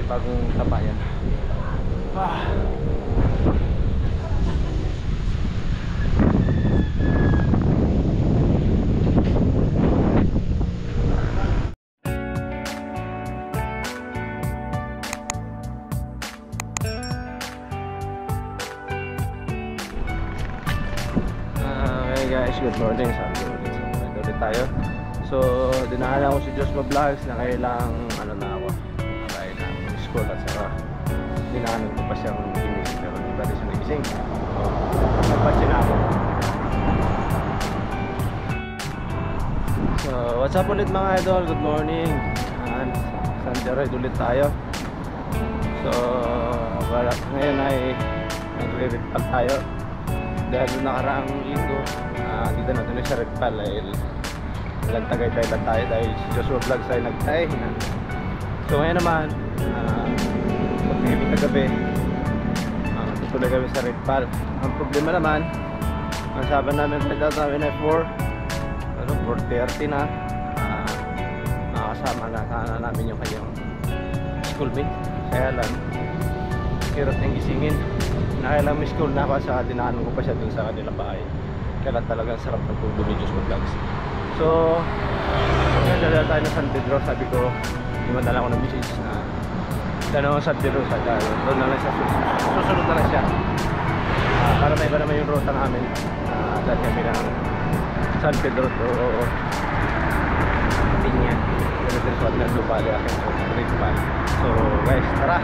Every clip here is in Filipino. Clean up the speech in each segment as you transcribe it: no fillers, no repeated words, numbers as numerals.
may bagong tabayan. Hey guys, good morning. Sabi ulit tayo. So, dinahala ko si Joshua Vlogs na kailang ano na ako, dahil na school at saka dinahanan ko pa siyang ginising, pero hindi pa rin siya nagising. So, nagpatsin na ako. So, what's up ulit mga idol? Good morning. Sunday ride ulit tayo. So, ngayon ay nagre-repal tayo dahil nakaraang linggo dito na tuloy sa Redpal dahil nagtagay-tay lang tayo dahil si Joshua Vlogs ay nagtay na. So ngayon naman pag-ibig na gabi tutuloy kami sa Redpal. Ang problema naman ang sabi namin namin ay 4:30 na makakasama na sana namin yung kanyang schoolmate, kaya lang hirap niyang gisingin. Nakailang miss call na ako sa dinahanan ko pa siya dun sa kanilang bahay. Kaya talagang sarap ng tulog ni Joshua Vlogs. So, nagdala tayo ng San Pedro. Sabi ko, imadala ko ng message na dalawa San Pedro sa doon na lang siya. Susunod na lang siya. Para may iba naman yung ruta namin. Dahil kami ng San Pedro to Piña. Ganun din suwad ng Lubali aking Redpal. So guys, tara!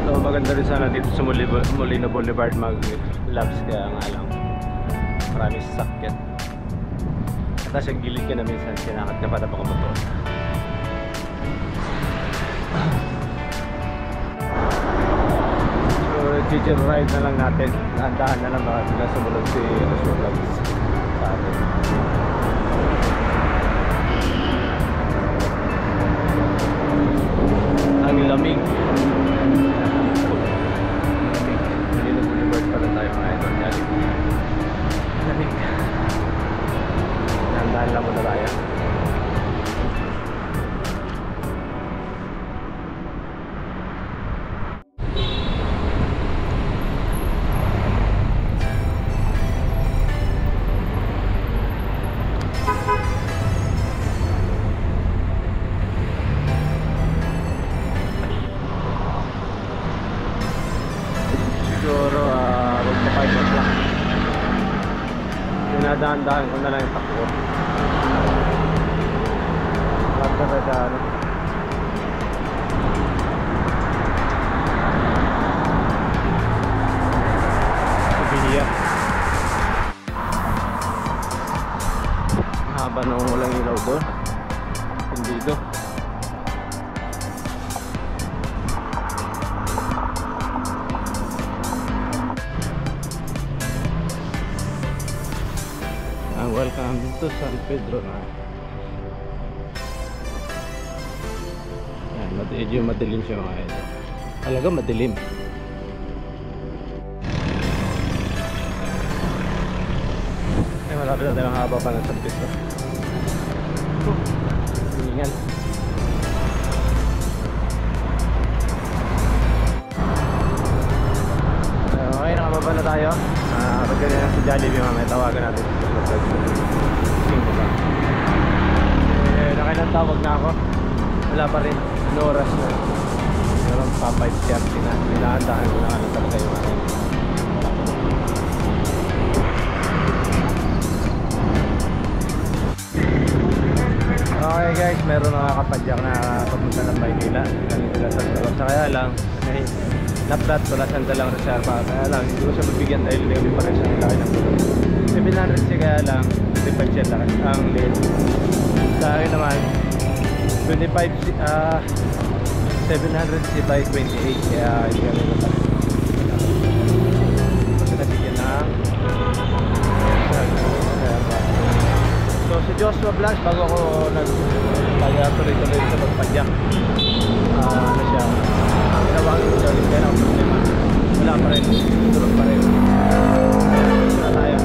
So maganda rin sana dito sa Molino Boulevard mag-labs, kaya nga lang maraming sasakyan. At nasa gilid ka na minsan, kinakat ka pa na pakamotor. So GG ride na lang natin, naandahan na lang baka sila sumunod si Joshua Vlogs sa atin. Ang lamig. Nandahan lang muna tayo. Siguro magpa-5 lang. Dinadahan-dahan ko na lang yung takbo. Magkakadaan. Ibihiya. Haba nung walang ilaw doon. Hindi doon. Welcome to San Pedro na. Yan, medyo madilim siya mga ito. Talaga madilim. Ay, malapit na tayong haba pa ng San Pedro. Hiningan. Okay, nakababa na tayo. Pag ganyan na si Jollibee, mamaya tawagan natin. Nakailang tawag na ako, wala pa rin. Ano oras na? Meron pa 5:30 na. Nilahandahan ko na ano talaga yung ano. Okay guys, meron nakakapadyak na papunta ng Maynila. Ganito lang sa Salor. Sa kaya lang, naplat wala sanda lang reserva. Kaya lang, hindi ko siya mabigyan dahil hindi pa rin siya nilaki ng tulog. 700 siya, kaya lang 25 siya lang ang late. Sa akin naman 700 si by 28, kaya hindi kami natin. Kasi nabigyan ng reserva. So si Joshua Vlogs, bago ako nagpag-tuloy-tuloy sa pagpadyak, ano siya, tinawagin ko siya ulit, kaya ang problema wala pa rin, tulog pa rin. Kaya gusto na tayo.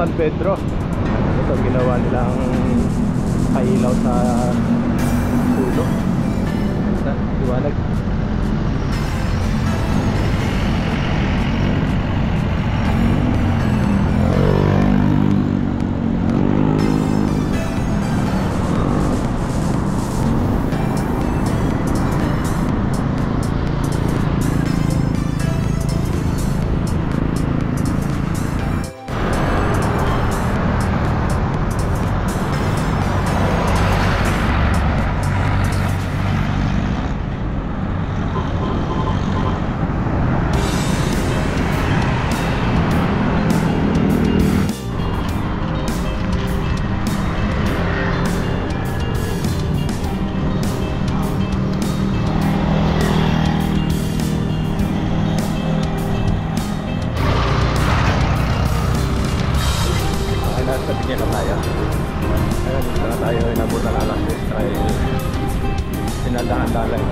San Pedro. Ito ang ginawa nilang kailaw sa pulo. Basta, liwanag. Sabi niya na tayo. Ayun, dito na tayo. Inabutan na lang this trail. Sinadahan-dahan lang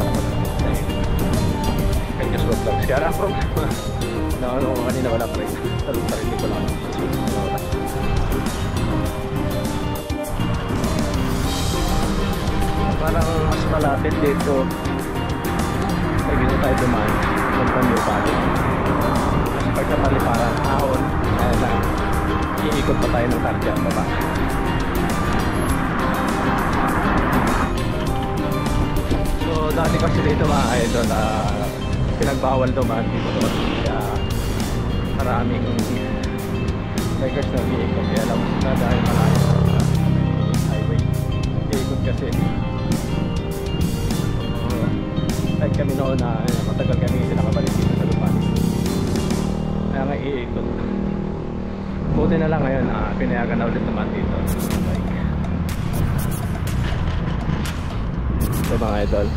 kay Casual Vlogs. Kaya lang problema. Naano ko kanina wala pa rin. Talong pa rin ko lang. Parang mas malapit dito. Pag dito tayo dumaan. Punta niyo pa rin. Pagkapaliparan ahon. Ayan lang. Iikot pa tayo ng tarja baba. So dati kasi dito mga idol pinagbawal dumaan dito kaya maraming bikers na iikot kaya alam na dahil malayo highway iikot kasi kahit kami noon na matagal kami nakabalik dito sa lupa kaya nga iikot. Buti na lang ngayon, pinayagan na ulit naman dito. Ito mga idol.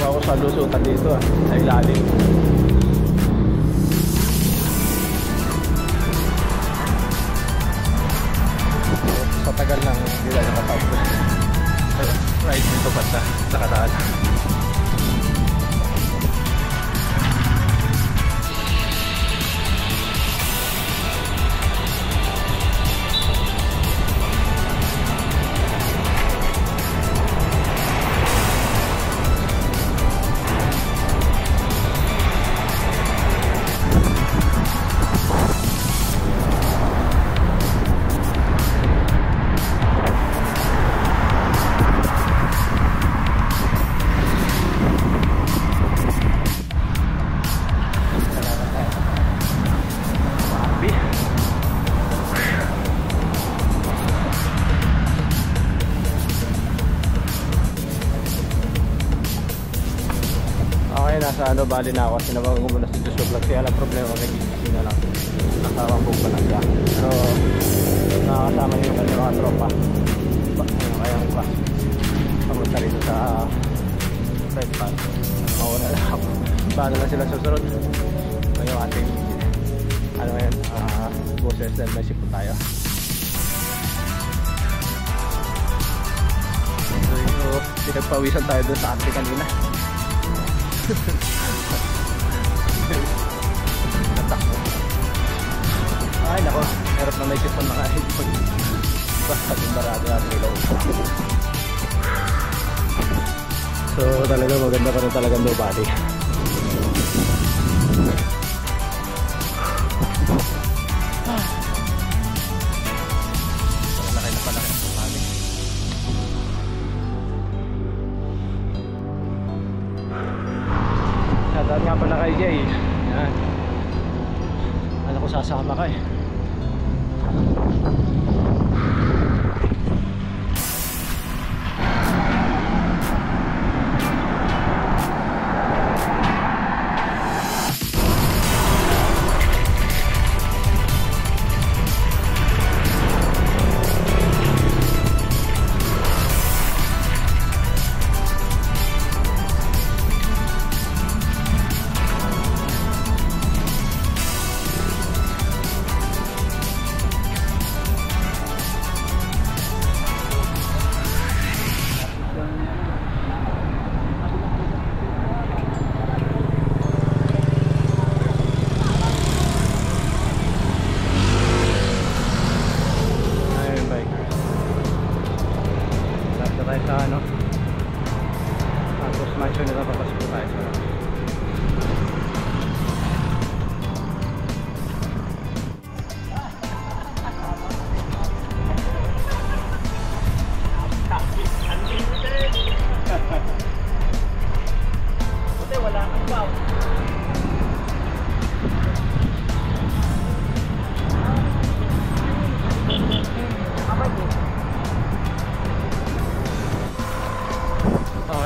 Ako sa lusutan dito sa ilalim. Sa tagal ng hindi tayo nakatapos ride dito basta nakataan. Nasa ano, bali na ako. Sinabang ko muna sa Joshua Vlog. Kaya lang problema, nagigising na lang. Nakawang buong panagya. Pero nakakasama yung kanyang mga tropa. Kaya ang bus. Pamunta rito sa Red Pass. Mauna lang ako. Paano lang sila susunod. Ngayong ating ano yan, boses dahil may sipon tayo. So, pinagpawisan tayo doon sa ante kanina. Natakbo. Ay nako, harap na may sipon mga idol. Basta barado natin ilaw. So talaga maganda pa rin talaga low body. Shoutout nga pala kay Jay. Yan. Alam ko sasama ka eh.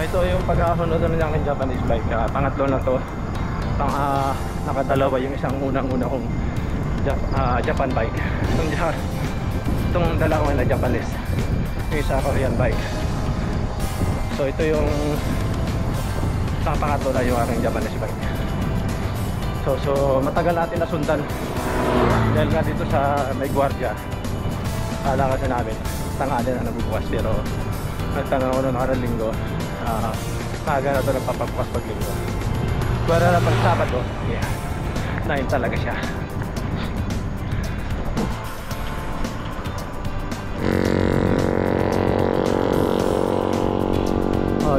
Ito yung pagkakasunod na ng Japanese bike. Pangatlo na to. Nakadalawa yung isang unang-una kong Japan bike. Itong dalawa na Japanese. Yung isa Korean bike. So ito yung pangatlo na yung aking Japanese bike. So matagal natin nasundan. Dahil nga dito sa may gwardiya. Kala kasi namin tanghali na nabubukas, pero nagtanong ako noong nakarang linggo. Maaga na ito nagpapabukas pag linggo. Kuwara na pag Sabado, yeah, 9 talaga siya.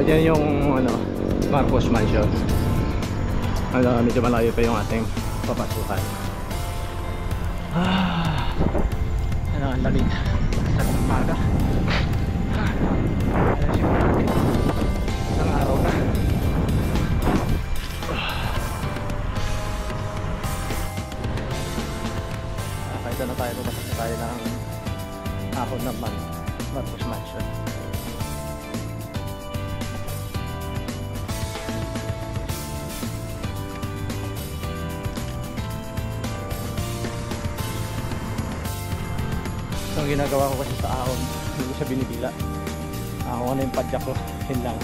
Yan yung Marcos Mansion. Medyo malayo pa yung ating papasukan. Ang lamig sa umaga. Ayan siya natin. Isang araw na. Kahit na tayo, pumasok na tayo ng ahon ng Marcos Mansion. Ang ginagawa ko kasi sa ahon, hindi ko siya binibila. Kung ano yung padyak ko, yun lang.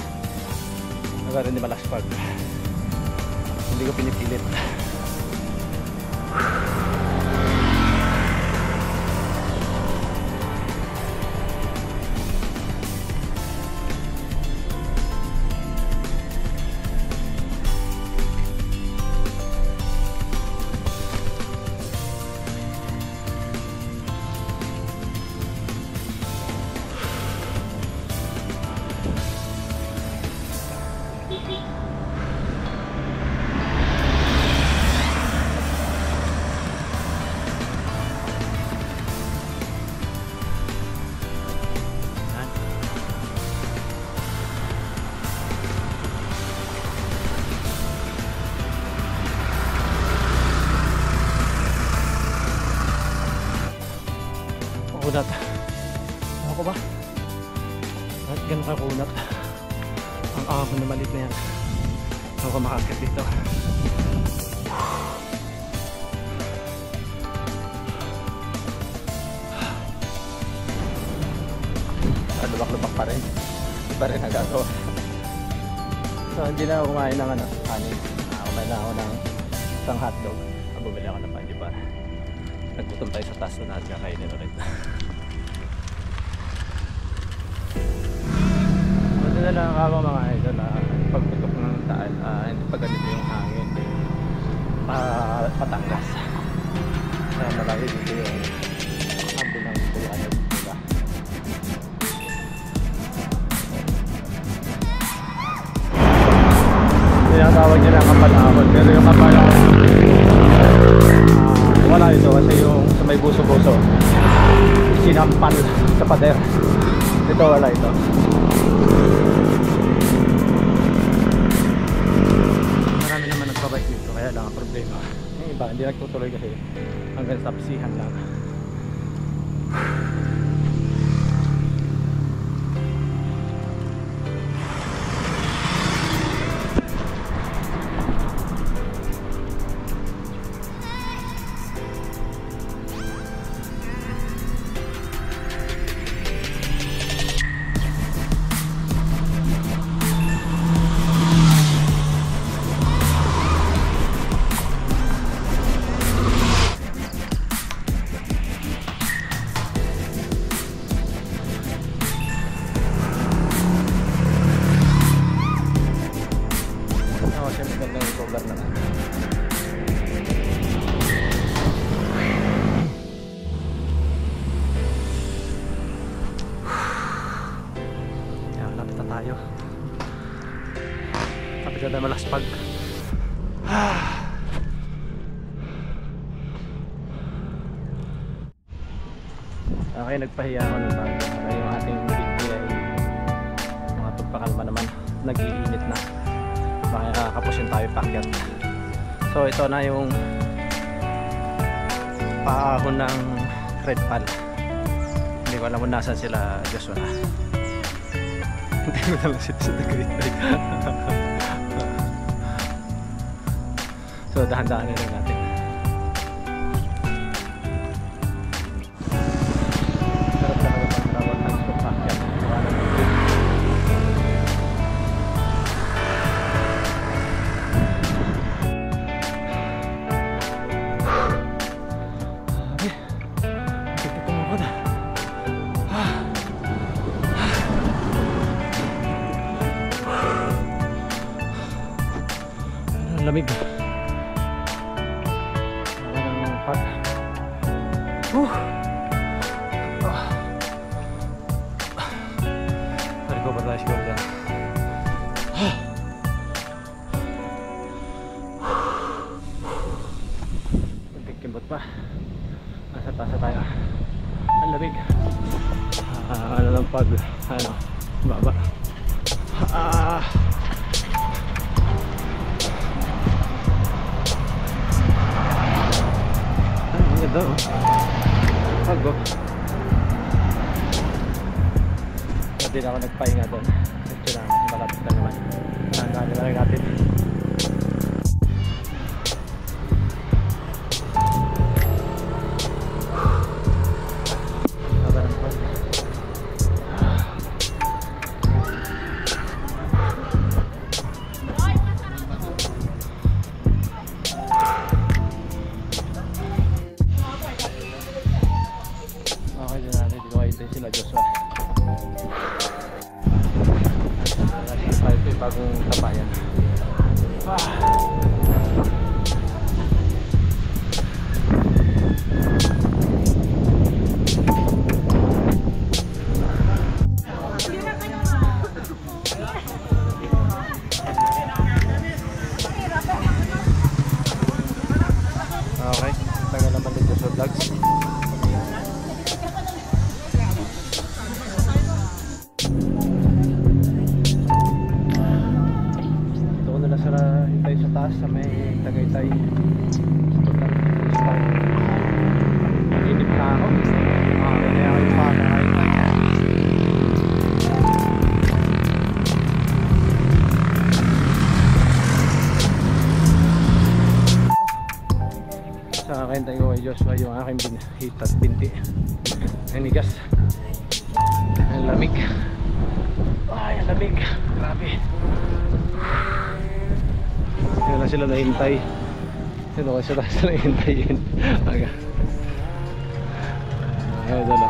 Nagkaroon hindi malaspag. Hindi ko pinipilit. Kunat. Ako ba? Bakit ganun kakunat? Ang ahon na malit na yan. Ako makakit dito. Lubak-lubak pa rin. Hindi pa rin nagagawa. So hindi na ako kumain ng kanin. Kumain na ako ng isang hotdog. Bumili ako ng panjibar. Naggutom tayo sa taas na at kakainin ulit. Buti na lang ako mga idol na pagputok ng daan, hindi pa ganito yung hangin. Patangas. Malayo dito yung ambulance ko yung ano dito. Tinatawag nila kapalahon, pero yung kapalahon wala ito kasi yung sa may buso-buso sinampal sa pader. Ito wala ito. Marami naman nagpabike dito, kaya lang ang problema yung iba hindi nagtutuloy kasi hanggang sa pisihan lang. Maganda malaspag. Okay, nagpahiya ako ng bago. Yung ating video ay mga pagpakalma naman. Nag-iinit na. Baka kapusin tayo pakyat. So ito na yung paahon ng red pal. Hindi ko alam kung nasan sila Joshua. Hindi ko alam sila sa Tagaytay. So dahan-dahan na lang natin. Sarap na kayo pagkawag ng pakyat. Lamig. Parang hot. Hari ko ba tayo siguro dyan? Magkikimbot pa. Nasa tasa tayo. Ang lamig. Ano lang pag ano, baba. Ganda oh. Pago. Hindi na ako nagpahinga doon. Ito na, malapit na naman. Nandaan na lang natin. Sila Joshua. Ito yung bagong tapayan. Okay, tagal naman din Joshua Vlogs. Hintay sa taas sa may Tagaytay. Inip na ako. Kaya ako yung pakakain. Sa kakintay ko kay Joshua yung aking hitat binti. Anigas. Ang lamig. Ay, ang lamig. Grabe. Yun na sila nahintay. Yun ako sila nahintayin. Aga. Ayun na.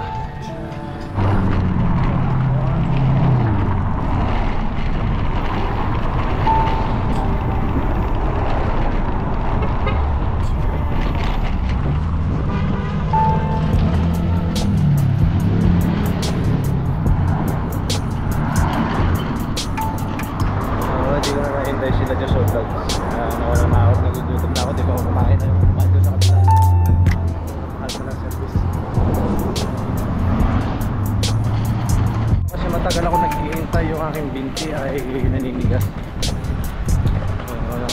Hindi ko na nahintay sila Joshua Vlogs. Nawala na ako, nagugutom na ako, di ba ako kumain na yung kumain doon sa kapila. Alto na service. Kasi matagal ako naghihintay, yung aking binti ay naninigas.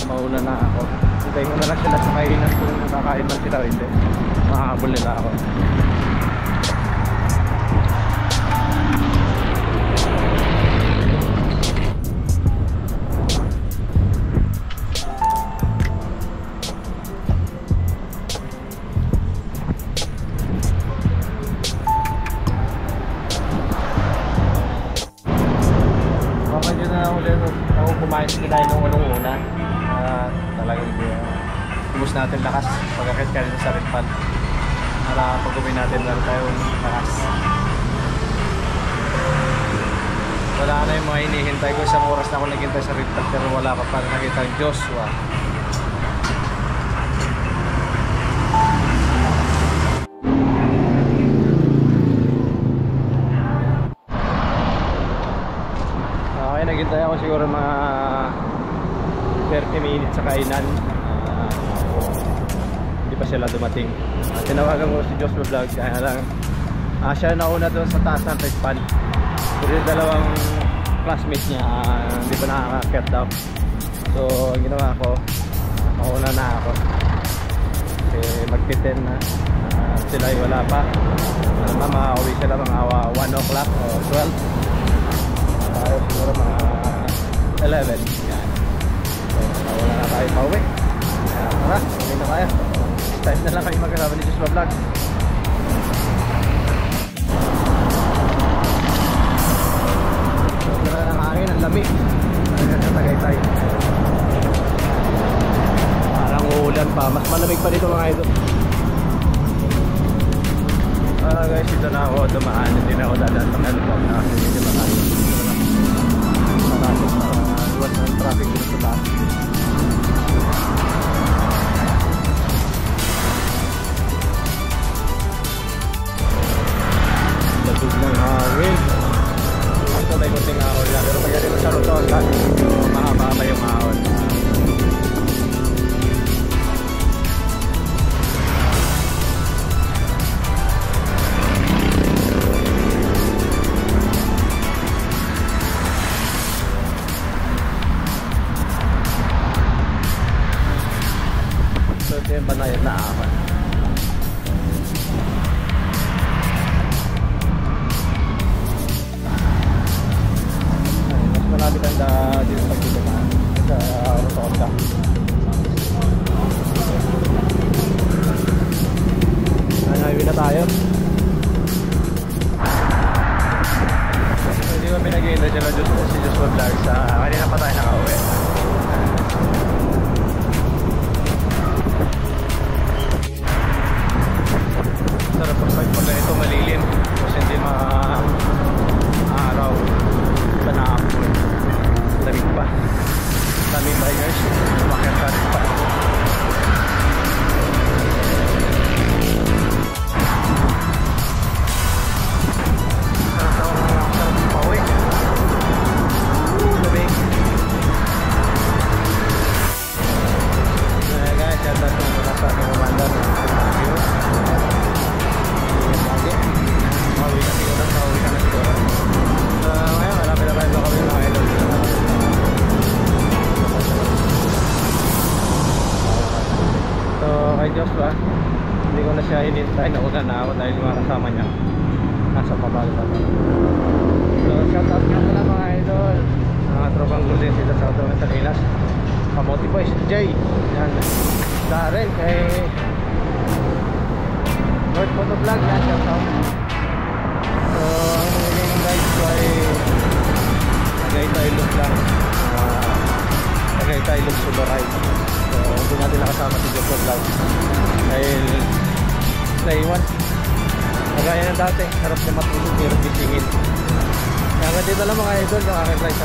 Mauna na ako. Hintayin ko na lang sila sa kainan kung nakakain man sila o hindi. Makahabol nila ako. Kumain sila nung unang-una. Talagang ubus natin lakas pagkakit ka rin sa red pal. Para pag-uwi natin meron tayong lakas. Wala na yung mga hinihintay ko. Isang oras na ako naghintay sa red pal pero wala pa para nakita yung Joshua. Okay, naghintay ako siguro mga 30 minutes sa kainan. Hindi pa sila dumating. Tinawagan ko si Joshua Vlog, kaya lang siya nauna doon sa taas ng Respan. Pero yung dalawang classmates niya hindi pa nakaka-get down. So ang ginawa ko, nauna na ako kasi magti-10 na. Sila ay wala pa. Makauwi sila mga 1 o'clock o 12. Tayo siguro mga 11. Yan. So nauna na tayo pauwi. Tara, uwi na tayo. Time na lang kayo magkasama ni Joshua Vlog. So ang hangin, ang lamig. Sa Tagaytay. Parang uulan pa. Mas malamig pa dito mga idol. Guys, dito na ako dumaan. Hindi na ako dadaan pang heliport na kasi hindi marami. Marami sa luwas ng traffic dito sa taas. Labig ng hangin. Ito tayo kunting ahon lang. Pero pag ganito sa rotonda, mahaba yung ahon. So ito yung banayad na ahon. Marami tanda dito sa Pilipinas sa rotonda. Highway na tayo. Hindi ko pinag-iinda dyan na si Joshua Vlog sa kanina pa tayo nakauwi. Sarap pag ganito malilim kasi hindi araw pa na lamig pa. Lamig ba guys? Umakyat ka rin pa. Sarap pauwi. Lamig. Guys, yata ito muna sa aking kumanda. Mauwi na siguro. Ngayon, malapit na tayo sa kami mga idol. So, kay Joshua, hindi ko na siya hinintay. Nauna na ako dahil mga kasama niya nasa pabal pa. So, shoutout nga pala mga idol. Mga tropang gulit dito sa Auto Metalinas. Kamote Boys, Jay. Yan. Darren, kay North Photo Vlog. Yan, shoutout. So, ang nagiging guys ko ay Tagaytay look lang. Tagaytay look solo ride. So, hindi natin nakasama si Joshua Vlog dahil naiwan. Kagaya ng dati, harap niya matulog, hirap gisingin. Kaya nga dito lang mga idol, yung aking ride.